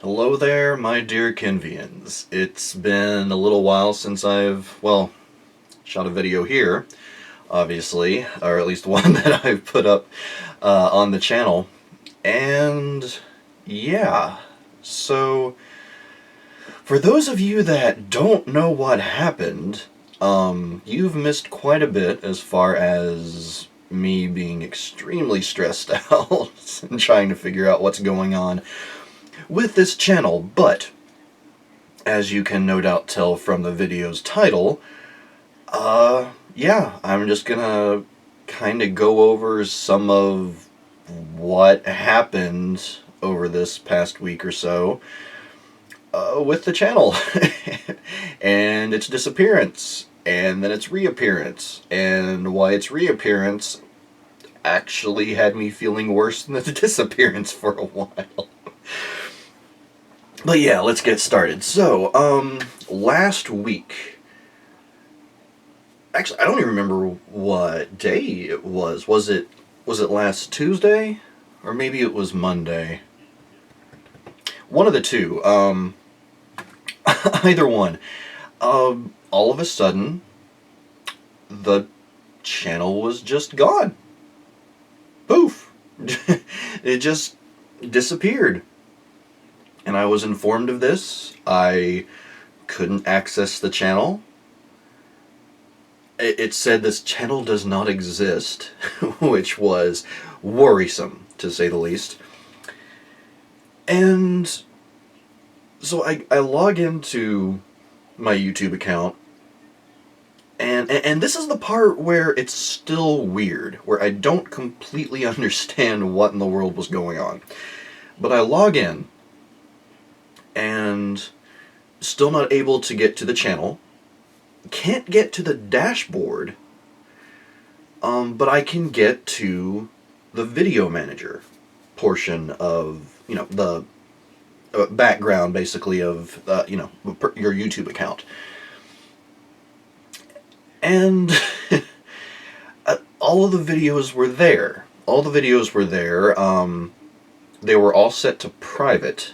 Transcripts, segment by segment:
Hello there, my dear Kenvians. It's been a little while since I've shot a video here, obviously, or at least one that I've put up on the channel. And yeah, so for those of you that don't know what happened, you've missed quite a bit as far as me being extremely stressed out and trying to figure out what's going on with this channel, but as you can no doubt tell from the video's title, yeah, I'm just gonna kind of go over some of what happened over this past week or so with the channel and its disappearance and then its reappearance and why its reappearance actually had me feeling worse than the disappearance for a while. But yeah, let's get started. So, last week, actually, I don't even remember what day it was. Was it last Tuesday? Or maybe it was Monday. One of the two. Either one. All of a sudden, the channel was just gone. Poof! It just disappeared. And I was informed of this. I couldn't access the channel. It said this channel does not exist, which was worrisome, to say the least. And so I log into my YouTube account, and this is the part where it's still weird, where I don't completely understand what in the world was going on. But I log in, and still not able to get to the channel. Can't get to the dashboard, but I can get to the video manager portion of, the background, basically, of, your YouTube account. And all of the videos were there. All the videos were there. They were all set to private,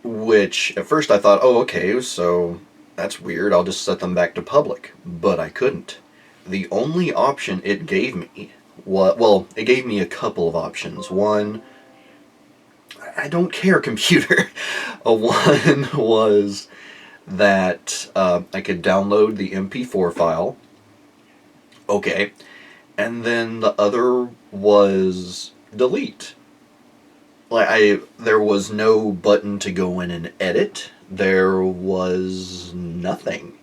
which at first I thought, oh, okay, so that's weird, I'll just set them back to public. But I couldn't. The only option it gave me it gave me a couple of options. One, I don't care, computer. One was that I could download the MP4 file. Okay. And then the other was delete. There was no button to go in and edit. There was nothing.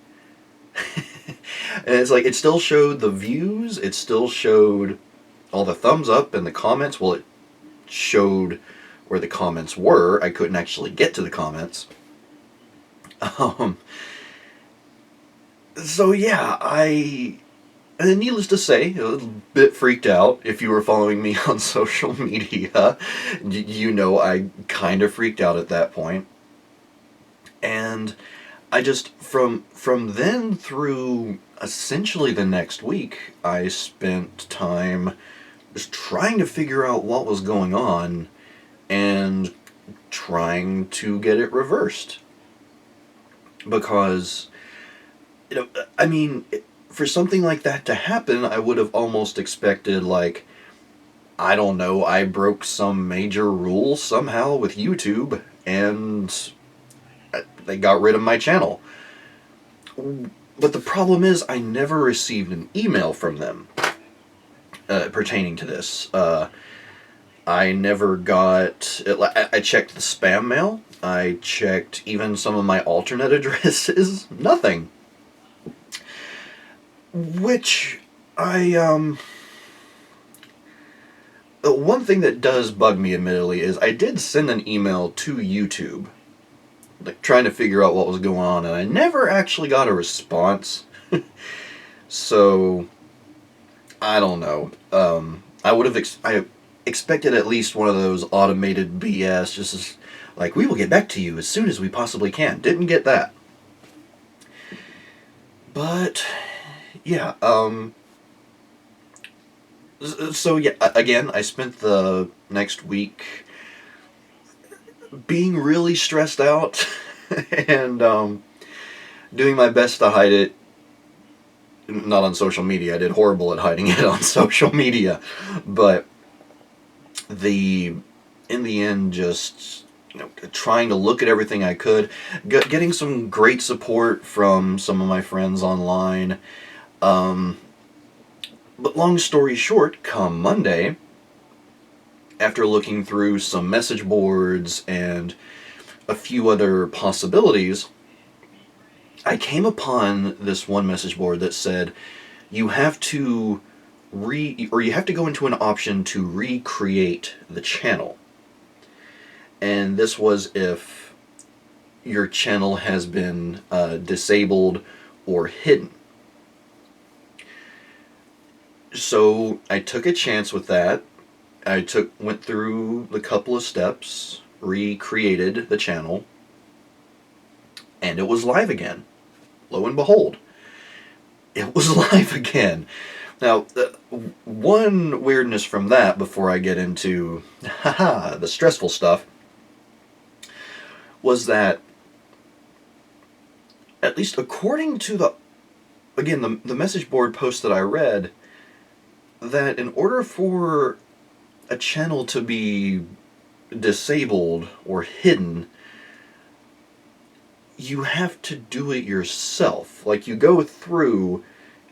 And it's like, it still showed the views, it still showed all the thumbs up and the comments. Well, it showed where the comments were. I couldn't actually get to the comments. So yeah, and needless to say, a little bit freaked out. If you were following me on social media, you know I kind of freaked out at that point. And I just, from then through essentially the next week, I spent time just trying to figure out what was going on and trying to get it reversed. Because, I mean, for something like that to happen, I would have almost expected, like, I don't know, I broke some major rule somehow with YouTube, and they got rid of my channel. But the problem is, I never received an email from them pertaining to this. I never got... I checked the spam mail. I checked even some of my alternate addresses. Nothing. Which, one thing that does bug me, admittedly, is I did send an email to YouTube, like, trying to figure out what was going on, and I never actually got a response. So, I don't know. I would have I expected at least one of those automated BS, just as, like, we will get back to you as soon as we possibly can. Didn't get that. But yeah, so yeah, again, I spent the next week being really stressed out and doing my best to hide it. Not on social media. I did horrible at hiding it on social media, but the in the end, just trying to look at everything I could, getting some great support from some of my friends online. Um, but long story short, come Monday, after looking through some message boards and a few other possibilities, I came upon this one message board that said you have to you have to go into an option to recreate the channel. And this was if your channel has been disabled or hidden. So I took a chance with that. Went through the couple of steps, recreated the channel, and it was live again. Lo and behold, it was live again. Now, one weirdness from that before I get into the stressful stuff was that, at least according to the message board post that I read, that in order for a channel to be disabled or hidden, you have to do it yourself. Like, you go through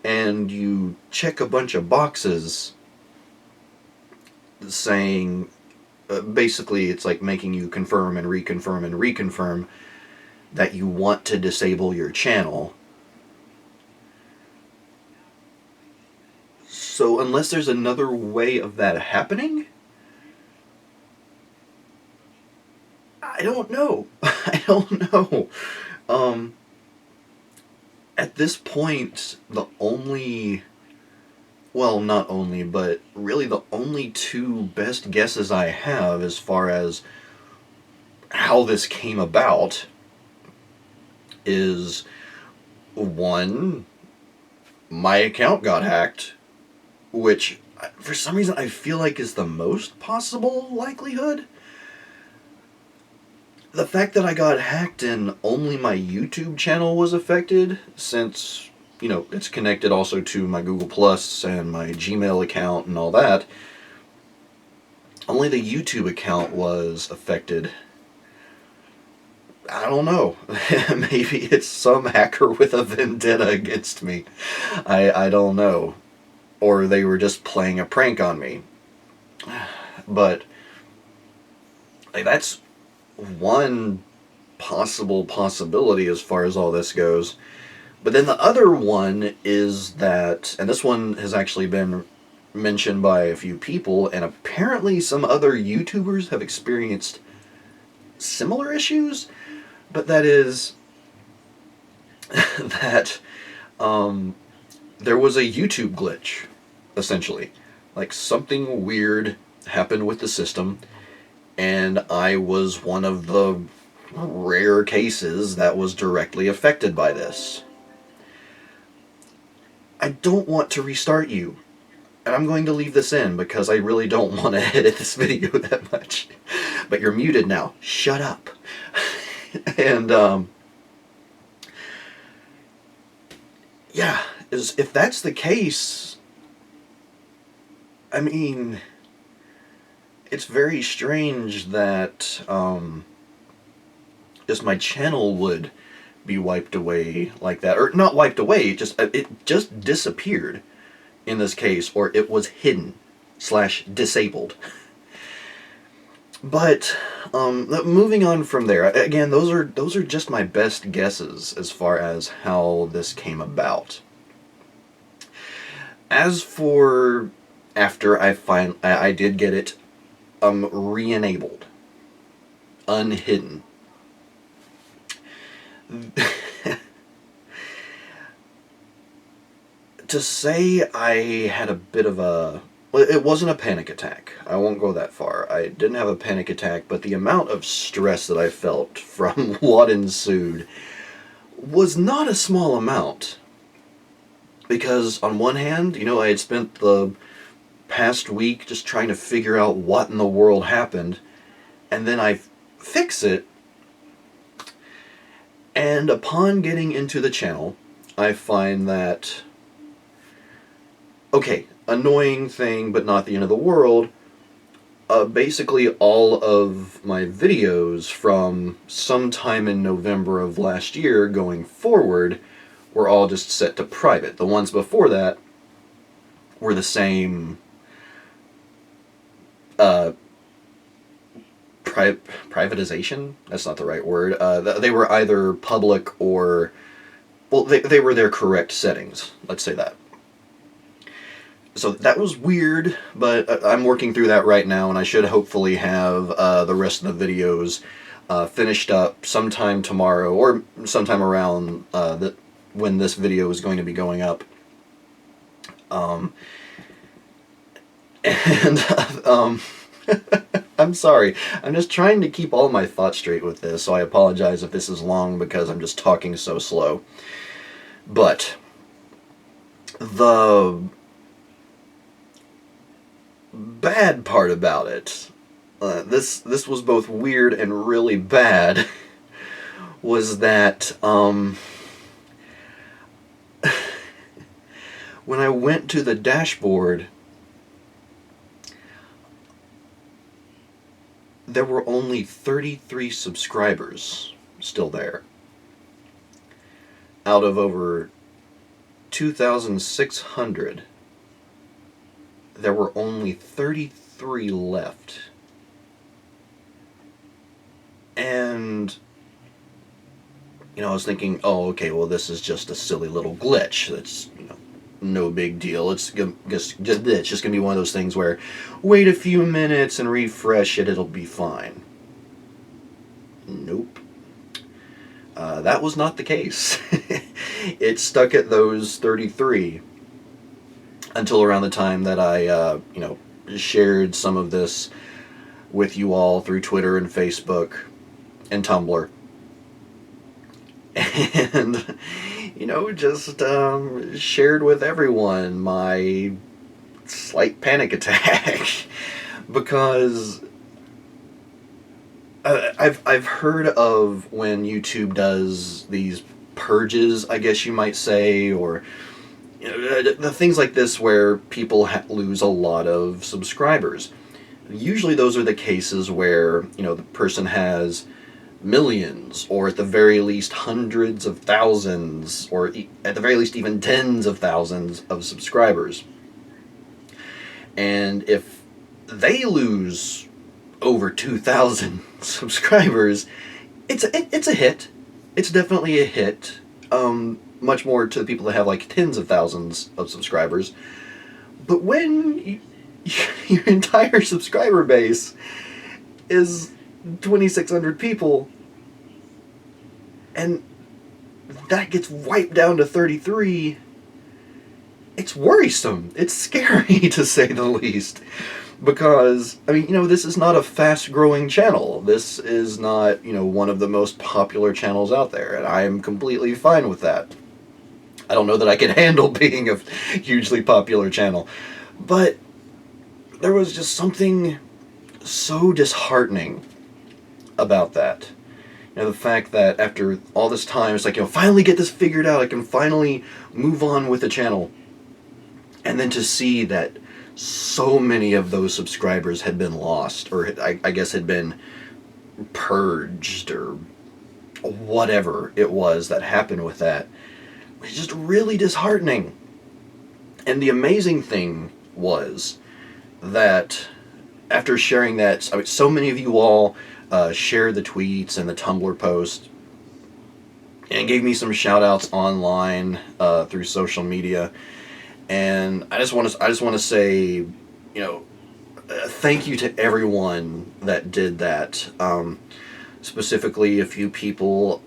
and you check a bunch of boxes saying, basically it's like making you confirm and reconfirm that you want to disable your channel. So unless there's another way of that happening, I don't know. I don't know. At this point, not only, but really the only two best guesses I have as far as how this came about is, one, my account got hacked, which for some reason I feel like is the most possible likelihood. The fact that I got hacked and only my YouTube channel was affected, since, it's connected also to my Google Plus and my Gmail account and all that, only the YouTube account was affected. I don't know. Maybe it's some hacker with a vendetta against me. I don't know. Or they were just playing a prank on me. But that's one possibility as far as all this goes. But then the other one is that, and this one has actually been mentioned by a few people, and apparently some other YouTubers have experienced similar issues, but that is that there was a YouTube glitch, essentially. Like, something weird happened with the system, and I was one of the rare cases that was directly affected by this. I don't want to restart you, and I'm going to leave this in because I really don't want to edit this video that much. But you're muted now. Shut up. And, yeah, if that's the case, I mean, it's very strange that just my channel would be wiped away like that, or not wiped away. It just disappeared in this case, or it was hidden / disabled. But moving on from there, again, those are just my best guesses as far as how this came about. As for after I did get it re-enabled, unhidden. To say I had a bit of a... Well, it wasn't a panic attack. I won't go that far. I didn't have a panic attack, but the amount of stress that I felt from what ensued was not a small amount. Because on one hand, I had spent the past week just trying to figure out what in the world happened, and then I fix it. And upon getting into the channel, I find that, okay, annoying thing, but not the end of the world. Basically, all of my videos from sometime in November of last year going forward were all just set to private. The ones before that were the same privatization? That's not the right word. They were either public or, well, they were their correct settings. Let's say that. So that was weird, but I'm working through that right now, and I should hopefully have the rest of the videos finished up sometime tomorrow, or sometime around when this video is going to be going up. I'm sorry. I'm just trying to keep all my thoughts straight with this, so I apologize if this is long because I'm just talking so slow. But the bad part about it, this was both weird and really bad, was that when I went to the dashboard, there were only 33 subscribers still there. Out of over 2,600, there were only 33 left. And, I was thinking, oh, okay, well, this is just a silly little glitch. That's, no big deal. It's just going to be one of those things where wait a few minutes and refresh it, it'll be fine. Nope. That was not the case. It stuck at those 33 until around the time that I, shared some of this with you all through Twitter and Facebook and Tumblr. And, just shared with everyone my slight panic attack. Because I've heard of when YouTube does these purges, I guess you might say, or the things like this where people lose a lot of subscribers. Usually those are the cases where, the person has millions, or at the very least hundreds of thousands, or at the very least even tens of thousands of subscribers. And if they lose over 2,000 subscribers, it's a hit. It's definitely a hit. Much more to the people that have like tens of thousands of subscribers. But when your entire subscriber base is 2,600 people, and that gets wiped down to 33, it's worrisome. It's scary, to say the least. Because, this is not a fast-growing channel. This is not, one of the most popular channels out there, and I am completely fine with that. I don't know that I can handle being a hugely popular channel. But there was just something so disheartening about that. The fact that after all this time, it's like, finally get this figured out. I can finally move on with the channel. And then to see that so many of those subscribers had been lost, or I guess had been purged, or whatever it was that happened with that, was just really disheartening. And the amazing thing was that after sharing that, so many of you all shared the tweets and the Tumblr post and gave me some shout outs online through social media. And I just want to say, thank you to everyone that did that. Specifically, a few people,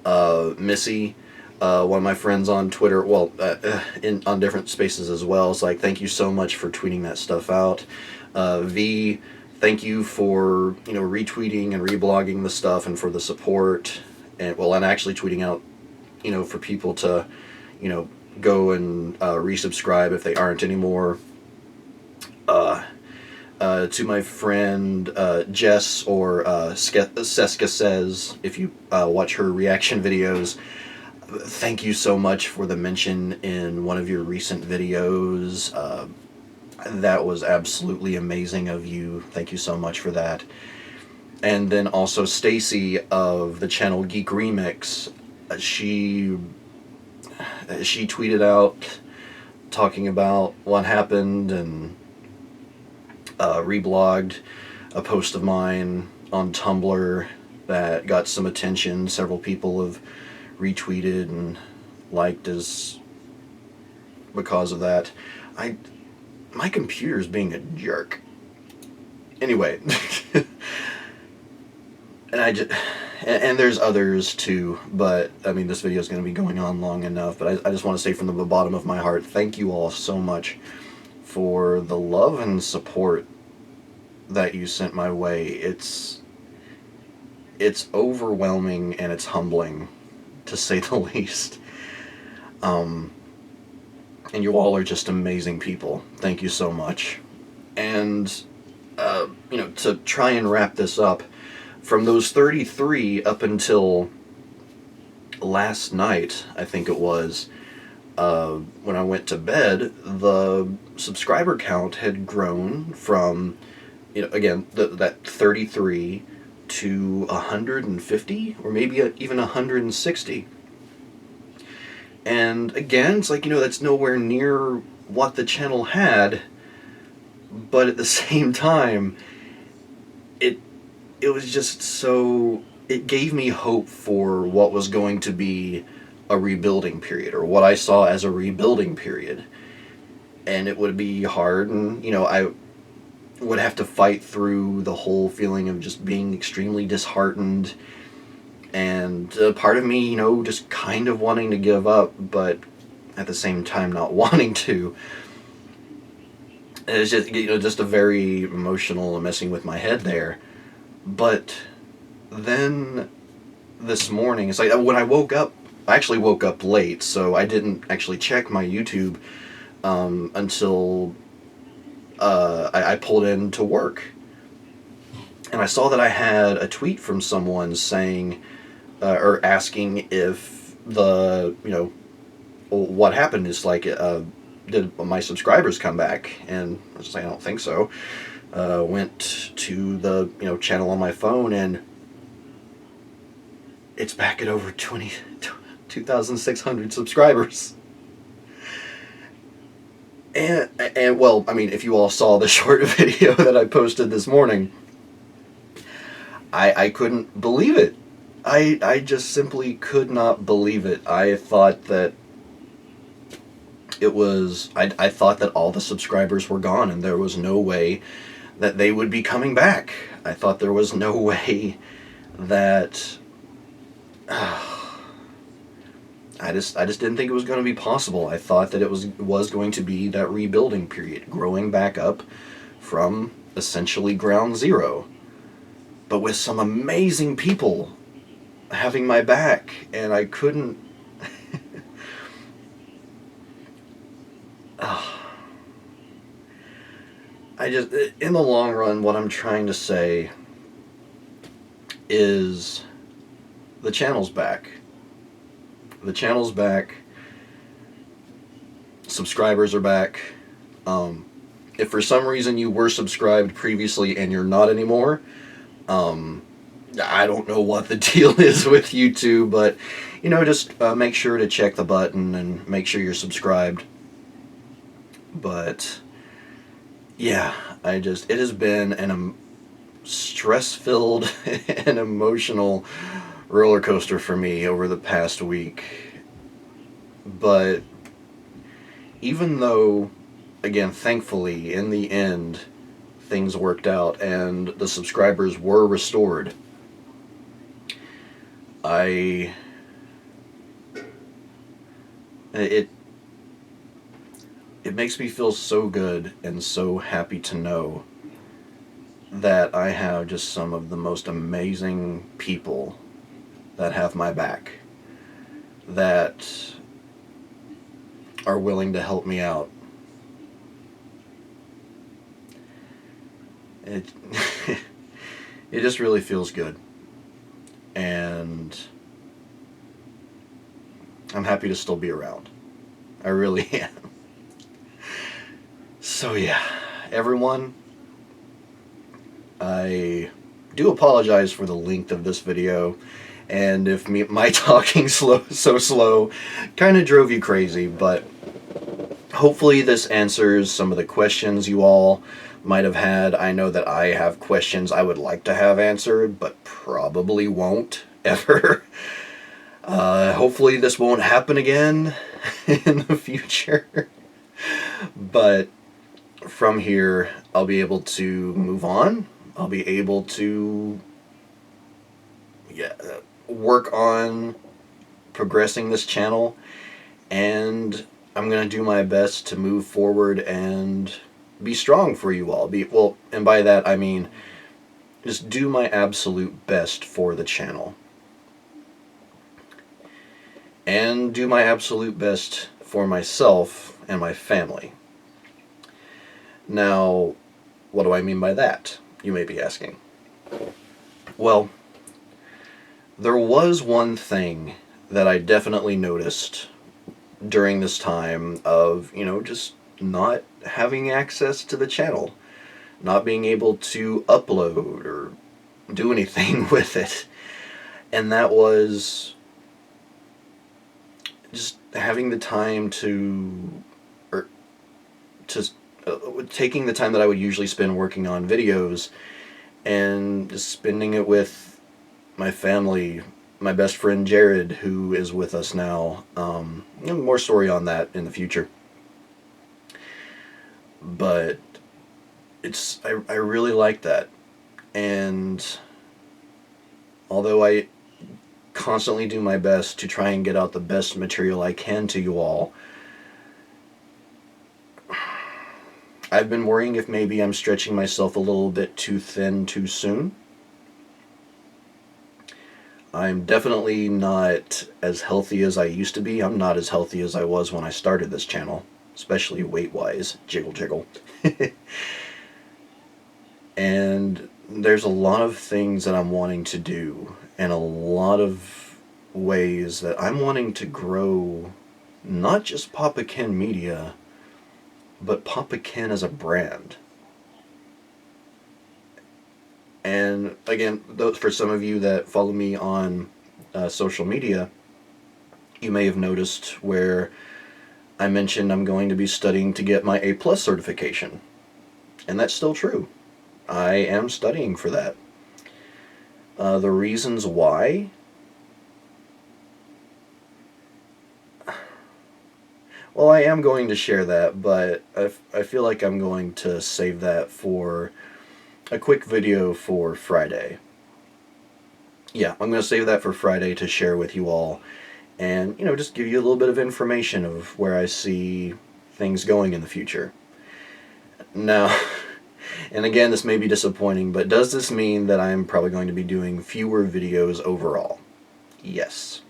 Missy, one of my friends on Twitter, on different spaces as well. It's like, thank you so much for tweeting that stuff out. V, thank you for retweeting and reblogging the stuff and for the support, and actually tweeting out, for people to, go and resubscribe if they aren't anymore. To my friend Jess, or Seska Says, if you watch her reaction videos, thank you so much for the mention in one of your recent videos. That was absolutely amazing of you. Thank you so much for that. And then also Stacy of the channel Geek Remix. She tweeted out talking about what happened, and reblogged a post of mine on Tumblr that got some attention. Several people have retweeted and liked as because of that. My computer's being a jerk. Anyway, and there's others too, but I mean, this video is going to be going on long enough. But I just want to say from the bottom of my heart, thank you all so much for the love and support that you sent my way. It's overwhelming and it's humbling, to say the least. And you all are just amazing people. Thank you so much. And to try and wrap this up, from those 33 up until last night, I think it was, when I went to bed, the subscriber count had grown from, again, that 33 to 150, or maybe even 160. And again, it's like, that's nowhere near what the channel had, but at the same time, it was just so, it gave me hope for what was going to be a rebuilding period, or what I saw as a rebuilding period. And it would be hard, and I would have to fight through the whole feeling of just being extremely disheartened, and part of me, just kind of wanting to give up, but at the same time not wanting to. It's just, just a very emotional and messing with my head there. But then this morning, it's like when I woke up, I actually woke up late, so I didn't actually check my YouTube until I pulled in to work. And I saw that I had a tweet from someone saying, or asking if what happened is like, did my subscribers come back? And I was like, I don't think so. Went to the channel on my phone, and it's back at over 2,600 subscribers. And well, I mean, if you all saw the short video that I posted this morning, I couldn't believe it. I just simply could not believe it. I thought that I thought that all the subscribers were gone, and there was no way that they would be coming back. I thought there was no way that I just didn't think it was going to be possible. I thought that it was going to be that rebuilding period, growing back up from essentially ground zero, but with some amazing people having my back, and I couldn't. In the long run, what I'm trying to say is the channel's back. The channel's back. Subscribers are back. If for some reason you were subscribed previously and you're not anymore, I don't know what the deal is with YouTube, but just make sure to check the button and make sure you're subscribed. But yeah, it has been an stress-filled and emotional roller coaster for me over the past week. But even though, again, thankfully, in the end, things worked out and the subscribers were restored, it makes me feel so good and so happy to know that I have just some of the most amazing people that have my back, that are willing to help me out. it it just really feels good, and I'm happy to still be around. I really am. So yeah, everyone, I do apologize for the length of this video, and if my talking so slow kind of drove you crazy, but hopefully this answers some of the questions you all might have had. I know that I have questions I would like to have answered, but probably won't ever. Hopefully this won't happen again in the future. But from here, I'll be able to move on. I'll be able to work on progressing this channel, and I'm going to do my best to move forward and be strong for you all. And by that I mean just do my absolute best for the channel. And do my absolute best for myself and my family. Now, what do I mean by that, you may be asking? Well, there was one thing that I definitely noticed during this time of, just not having access to the channel, not being able to upload or do anything with it. And that was just having the time taking the time that I would usually spend working on videos and just spending it with my family, my best friend Jared, who is with us now. More story on that in the future. But I really like that. And although I constantly do my best to try and get out the best material I can to you all, I've been worrying if maybe I'm stretching myself a little bit too thin too soon. I'm definitely not as healthy as I used to be. I'm not as healthy as I was when I started this channel, especially weight-wise. Jiggle, jiggle. And there's a lot of things that I'm wanting to do, and a lot of ways that I'm wanting to grow not just Papa Ken Media, but Papa Ken as a brand. And again, for some of you that follow me on social media, you may have noticed where I mentioned I'm going to be studying to get my A+ certification. And that's still true. I am studying for that. The reasons why, well, I am going to share that, but I feel like I'm going to save that for a quick video for Friday. Yeah, I'm going to save that for Friday to share with you all, and, just give you a little bit of information of where I see things going in the future. Now, and again, this may be disappointing, but does this mean that I'm probably going to be doing fewer videos overall? Yes.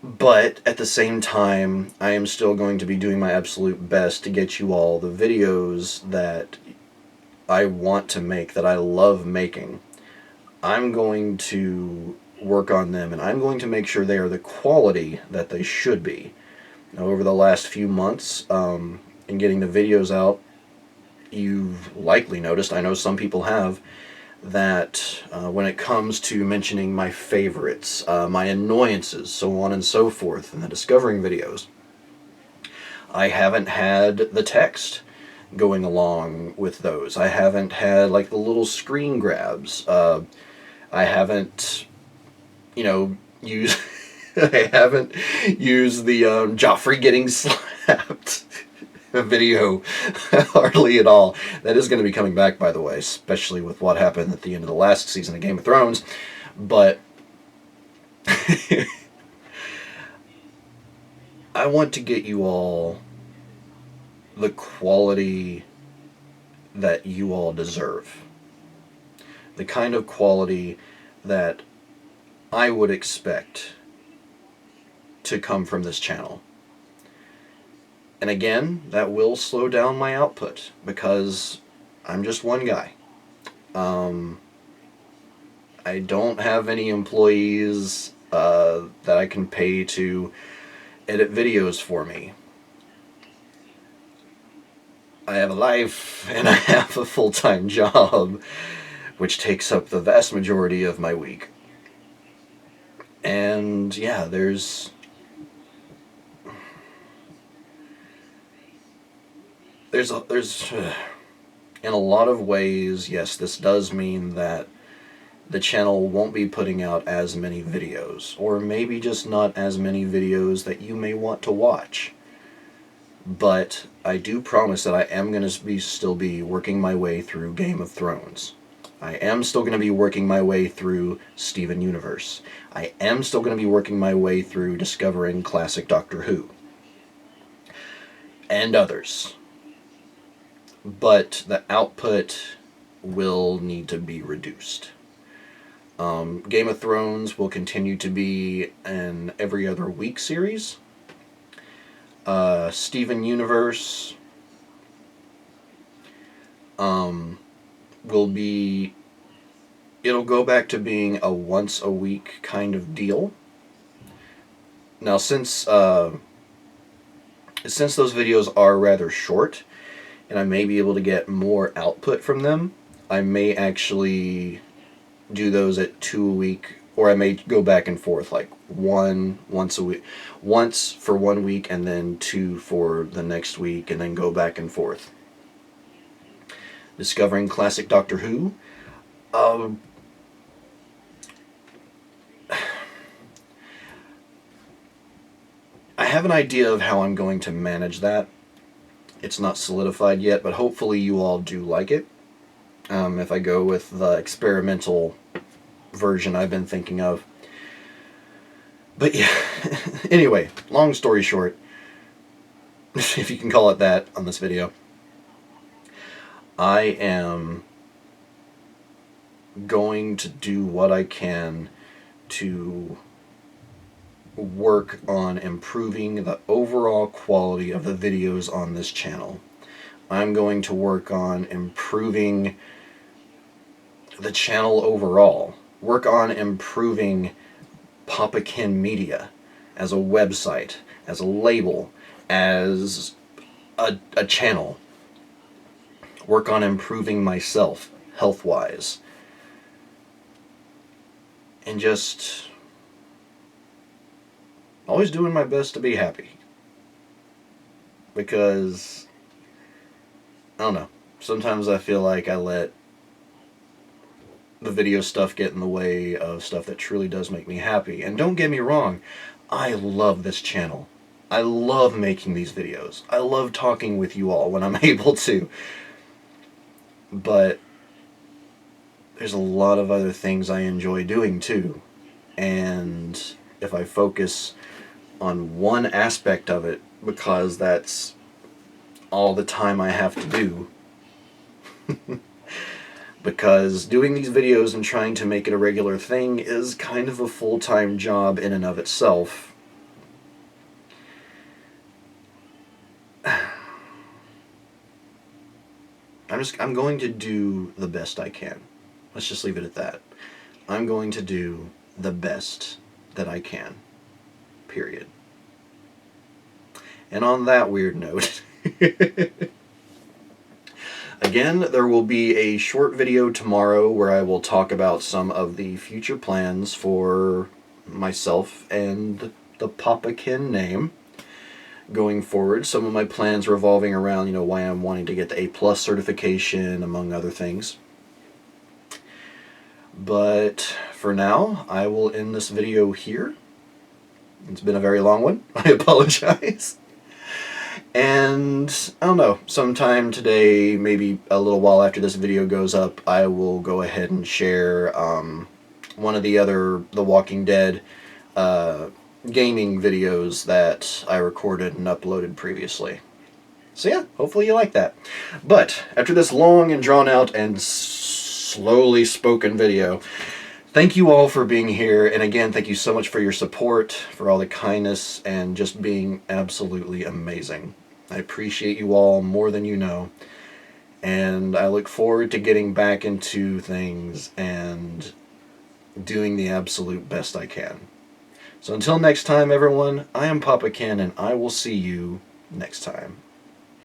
But at the same time, I am still going to be doing my absolute best to get you all the videos that I want to make, that I love making. I'm going to work on them, and I'm going to make sure they are the quality that they should be. Now, over the last few months, in getting the videos out, you've likely noticed, I know some people have, that when it comes to mentioning my favorites, my annoyances, so on and so forth, in the discovering videos, I haven't had the text going along with those. I haven't had like the little screen grabs. I haven't, used I haven't used the Joffrey getting slapped video hardly at all. That is going to be coming back, by the way, especially with what happened at the end of the last season of Game of Thrones. But I want to get you all the quality that you all deserve. The kind of quality that I would expect to come from this channel. And again, that will slow down my output, because I'm just one guy. I don't have any employees that I can pay to edit videos for me. I have a life and I have a full-time job, which takes up the vast majority of my week. And yeah, there's in a lot of ways, yes, this does mean that the channel won't be putting out as many videos, or maybe just not as many videos that you may want to watch. But I do promise that I am going to still be working my way through Game of Thrones. I am still going to be working my way through Steven Universe. I am still going to be working my way through discovering classic Doctor Who. And others. But the output will need to be reduced. Game of Thrones will continue to be an every other week series. Steven Universe will be... It'll go back to being a once a week kind of deal. Now, since those videos are rather short, and I may be able to get more output from them, I may actually do those at 2 a week, or I may go back and forth, like once a week, once for 1 week, and then 2 for the next week, and then go back and forth. Discovering classic Doctor Who. I have an idea of how I'm going to manage that. It's not solidified yet, but hopefully you all do like it. If I go with the experimental version I've been thinking of. But yeah, anyway, long story short, if you can call it that on this video, I am going to do what I can to work on improving the overall quality of the videos on this channel. I'm going to work on improving the channel overall. Work on improving Papakin Media as a website, as a label, as a channel. Work on improving myself, health-wise. And just always doing my best to be happy. Because, I don't know, sometimes I feel like I let the video stuff get in the way of stuff that truly does make me happy. And don't get me wrong, I love this channel. I love making these videos. I love talking with you all when I'm able to. But there's a lot of other things I enjoy doing too. And if I focus on one aspect of it, because that's all the time I have to do, because doing these videos and trying to make it a regular thing is kind of a full-time job in and of itself. I'm going to do the best I can. Let's just leave it at that. I'm going to do the best that I can. Period. And on that weird note, again, there will be a short video tomorrow where I will talk about some of the future plans for myself and the Papakin name going forward. Some of my plans revolving around, why I'm wanting to get the A+ certification, among other things. But for now, I will end this video here. It's been a very long one. I apologize. And, I don't know, sometime today, maybe a little while after this video goes up, I will go ahead and share one of the Walking Dead gaming videos that I recorded and uploaded previously. So yeah, hopefully you like that. But, after this long and drawn out and slowly spoken video, thank you all for being here, and again, thank you so much for your support, for all the kindness, and just being absolutely amazing. I appreciate you all more than you know, And I look forward to getting back into things and doing the absolute best I can. So until next time, everyone, I am Papa Ken, and I will see you next time.